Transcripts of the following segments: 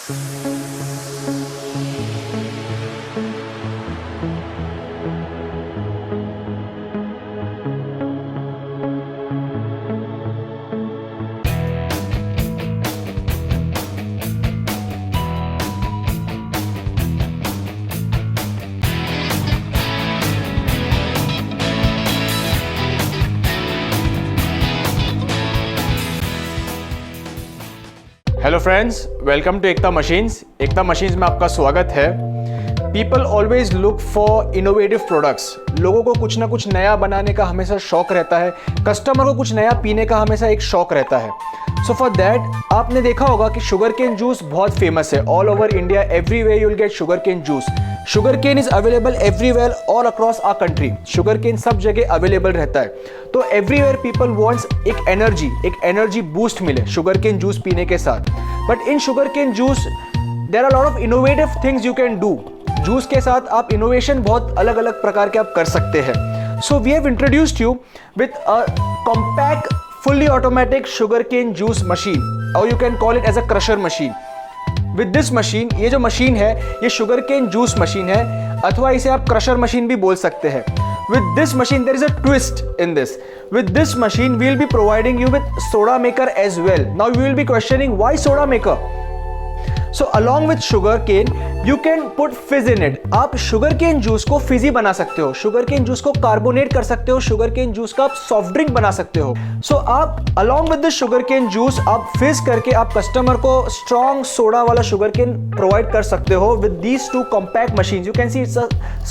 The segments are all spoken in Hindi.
Hello friends, welcome to Ekta machines. Ekta machines में आपका स्वागत है। People always look for innovative products. लोगों को कुछ ना कुछ नया बनाने का हमेशा शौक रहता है, कस्टमर को कुछ नया पीने का हमेशा एक शौक रहता है। सो फॉर दैट आपने देखा होगा कि शुगर केन जूस बहुत फेमस है। All over India everywhere you will get sugar cane juice. Sugar cane is available everywhere all across our country. Sugar cane सब जगह अवेलेबल रहता है। तो एवरीवेयर पीपल वांट्स एक एनर्जी बूस्ट मिले शुगर केन जूस पीने के साथ। But in sugar cane juice there are lot of innovative things you can do. Juice के साथ आप इनोवेशन बहुत अलग अलग प्रकार के आप कर सकते हैं। So we have introduced you with a compact fully automatic sugarcane juice machine, or you can call it as a crusher machine. With this machine, ये जो मशीन है ये sugarcane juice machine है, अथवा इसे आप crusher machine भी बोल सकते हैं। With this machine there is a twist in this. With this machine we will be providing you with soda maker as well. Now you will be questioning why soda maker? So along with sugar cane you can put fizz in it. आप sugar cane juice को fizzy बना सकते हो, sugar cane juice को कार्बोनेट कर सकते हो, sugar cane juice का आप सॉफ्ट ड्रिंक बना सकते हो। So आप along with the sugar cane juice आप fizz करके आप कस्टमर को strong सोडा वाला sugar cane प्रोवाइड कर सकते हो with these two compact machines. You can see it's a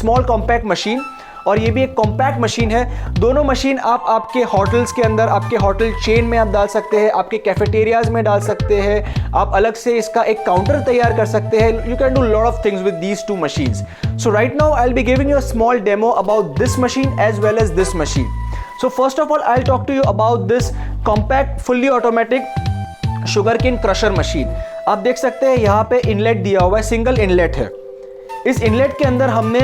small compact machine और ये भी एक कॉम्पैक्ट मशीन है। दोनों मशीन आप आपके होटल्स के अंदर, आपके होटल चेन में आप डाल सकते हैं, आपके कैफेटेरियाज में डाल सकते हैं, आप अलग से इसका एक काउंटर तैयार कर सकते हैं। You can do lot of things with these two machines. So right now I will be giving you a small demo about this machine as well as this machine. So first of all I will talk to you about this compact fully automatic sugarcane crusher machine. आप देख सकते हैं यहाँ पे इनलेट दिया हुआ है, सिंगल इनलेट है। इस इनलेट के अंदर हमने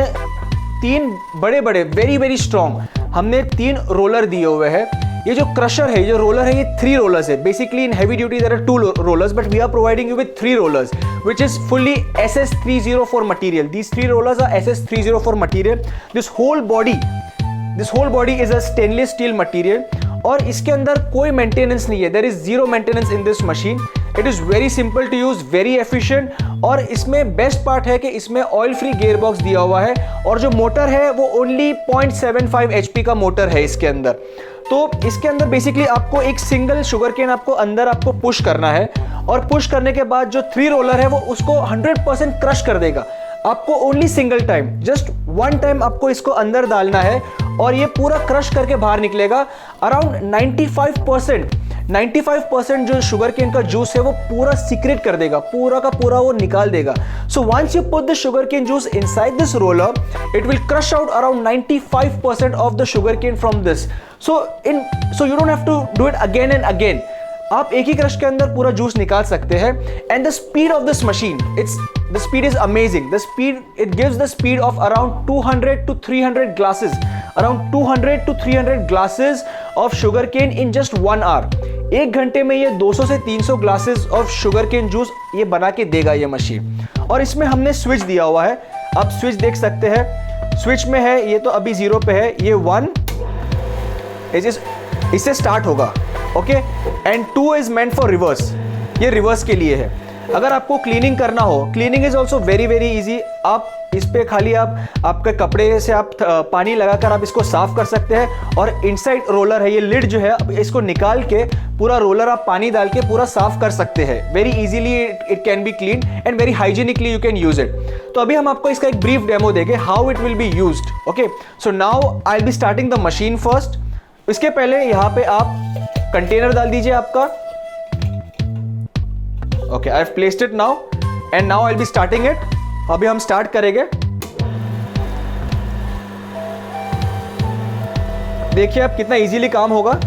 तीन बड़े बड़े वेरी स्ट्रॉन्ग हमने 3 रोलर दिए हुए हैं। ये जो क्रशर है, ये जो रोलर है, ये 3 रोलर्स है। Basically in heavy duty there are 2 rollers but we are providing you with 3 rollers which is fully SS304 material. These 3 rollers are SS304 material. This whole body is a stainless steel material और इसके अंदर कोई मेंटेनेंस नहीं है। There is 0 maintenance in this machine. It is very simple to use, very efficient. और इसमें बेस्ट पार्ट है कि इसमें ऑयल फ्री गियर बॉक्स दिया हुआ है और जो मोटर है वो ओनली 0.75 HP का मोटर है इसके अंदर। तो इसके अंदर बेसिकली आपको एक सिंगल शुगर केन आपको अंदर आपको पुश करना है और पुश करने के बाद जो 3 रोलर है वो उसको 100% क्रश कर देगा। आपको only single time, just 1 time आपको इसको अंदर डालना है और ये पूरा क्रश करके बाहर निकलेगा। अराउंड 95% जो शुगर केन का जूस है वो पूरा सीक्रेट कर देगा, पूरा का पूरा वो निकाल देगा। So once you put the sugar cane juice inside this roller, it will crush out around 95% of the sugar cane from this. So you don't have to do it again and again. आप एक ही क्रश के अंदर पूरा जूस निकाल सकते हैं। And the speed of this machine, the speed is amazing. It gives the speed of around 200 to 300 glasses, around 200 to 300 glasses of sugarcane in just 1 hour. 1 घंटे में ये 200 से 300 ग्लासेस ऑफ शुगरकेन जूस ये बना के देगा ये मशीन। और इसमें हमने स्विच दिया हुआ है, आप स्विच देख सकते हैं। स्विच में है, ये तो अभी 0 पे है, ये 1 इससे स्टार्ट होगा, okay. And 2 is meant for reverse, ये रिवर्स के लिए है। अगर आपको क्लीनिंग करना हो, cleaning is also very easy. आप इस पे खाली आप आपके कपड़े से आप पानी लगाकर आप इसको साफ कर सकते हैं। और इनसाइड रोलर है, ये लिड जो है, अब इसको निकाल के पूरा रोलर आप पानी डाल के पूरा साफ कर सकते हैं। Very easily it can be clean and very hygienically you can use it. तो अभी हम आपको इसका एक ब्रीफ डेमो देंगे how it will be used, okay. So now I will be starting the machine first. इसके पहले यहाँ पे आप कंटेनर डाल दीजिए आपका, okay. I have placed it now and now I will be starting it. अभी हम स्टार्ट करेंगे। देखिए आप कितना इजीली काम होगा।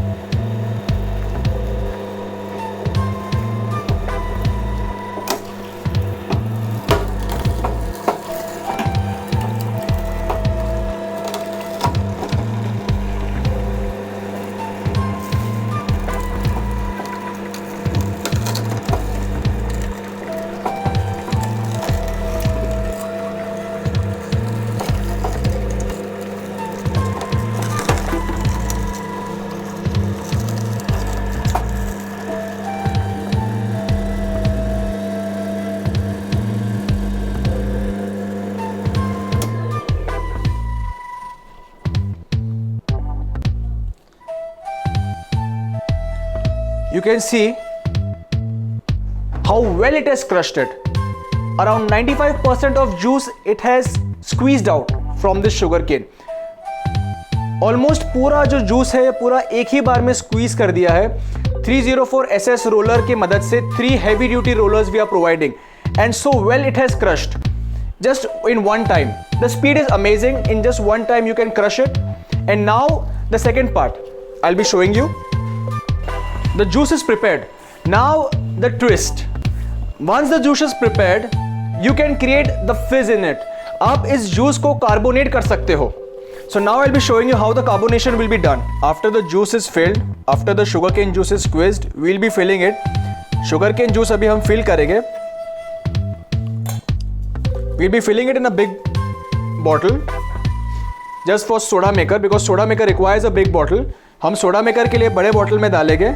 you can see how well it has crushed it. Around 95% of juice it has squeezed out from this sugar cane. Almost पूरा जो जूस है पूरा एक ही बार में स्क्वीज कर दिया है. 304SS रोलर की मदद से 3 heavy duty rollers we are providing, and so well it has crushed just in one time. The speed is amazing. In just one time you can crush it. And now the second part I'll be showing you. The juice is prepared. Now the twist. Once the juice is prepared, you can create the fizz in it. आप इस juice को carbonate कर सकते हो. So now I'll be showing you how the carbonation will be done. After the juice is filled, after the sugarcane juice is squeezed, we'll be filling it. Sugarcane juice अभी हम fill करेंगे. We'll be filling it in a big bottle, just for soda maker, because soda maker requires a big bottle. हम soda maker के लिए बड़े बॉटल में डालेंगे.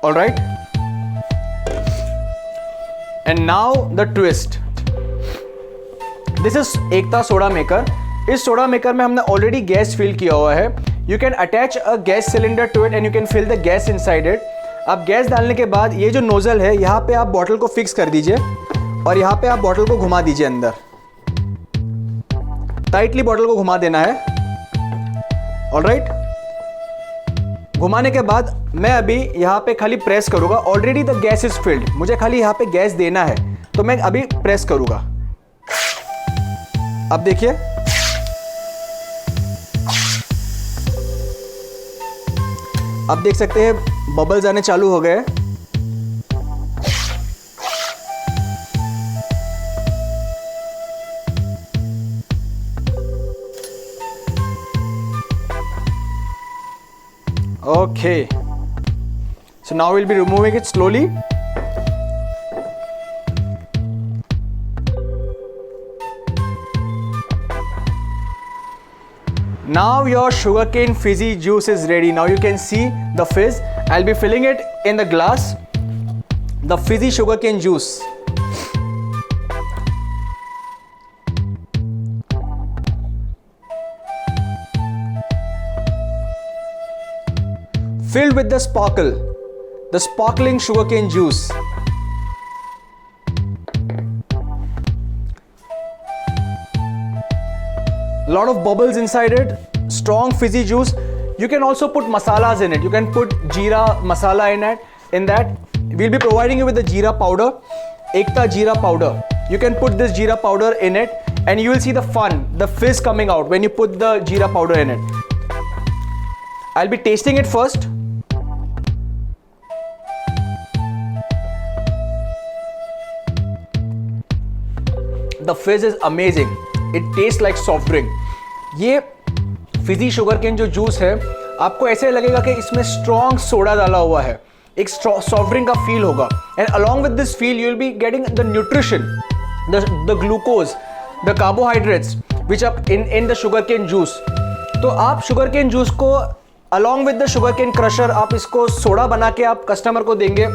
All right, and now the twist. This is Ekta soda maker. इस सोडा मेकर में हमने ऑलरेडी गैस फिल किया हुआ है. You can attach a gas cylinder to it and you can fill the gas inside it. अब गैस डालने के बाद ये जो नोजल है यहाँ पे आप बॉटल को फिक्स कर दीजिए और यहाँ पे आप बॉटल को घुमा दीजिए अंदर. टाइटली बॉटल को घुमा देना है. ऑल राइट, घुमाने के बाद मैं अभी यहाँ पे खाली प्रेस करूँगा. Already the gas is filled. मुझे खाली यहाँ पे गैस देना है तो मैं अभी प्रेस करूँगा. अब देखिए, अब देख सकते हैं बबल्स आने चालू हो गए. Okay, so now we'll be removing it slowly. Now your sugarcane fizzy juice is ready. Now you can see the fizz. I'll be filling it in the glass. The fizzy sugarcane juice. Filled with the sparkle, the sparkling sugarcane juice. Lot of bubbles inside it, strong fizzy juice. You can also put masalas in it. You can put jeera masala in it. In that, we'll be providing you with the jeera powder, Ekta jeera powder. You can put this jeera powder in it and you will see the fun, the fizz coming out when you put the jeera powder in it. I'll be tasting it first. The fizz is amazing. It tastes like soft drink. ये फिजी शुगर केन जो जूस है आपको ऐसे लगेगा कि इसमें स्ट्रॉन्ग सोडा डाला हुआ है. एक सॉफ्ट ड्रिंक का फील होगा. And along with this feel you will be getting the nutrition, the glucose, the carbohydrates which are in the sugar cane juice. तो आप शुगर केन जूस को along with the sugar cane crusher आप इसको सोडा बना के आप कस्टमर को देंगे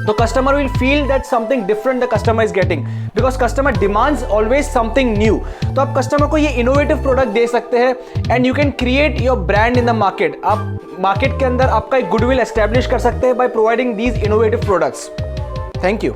तो customer will feel that something different the customer is getting, because customer demands always something new. तो आप customer को ये innovative product दे सकते हैं and you can create your brand in the market. आप market के अंदर आपका एक goodwill establish कर सकते हैं by providing these innovative products. Thank you.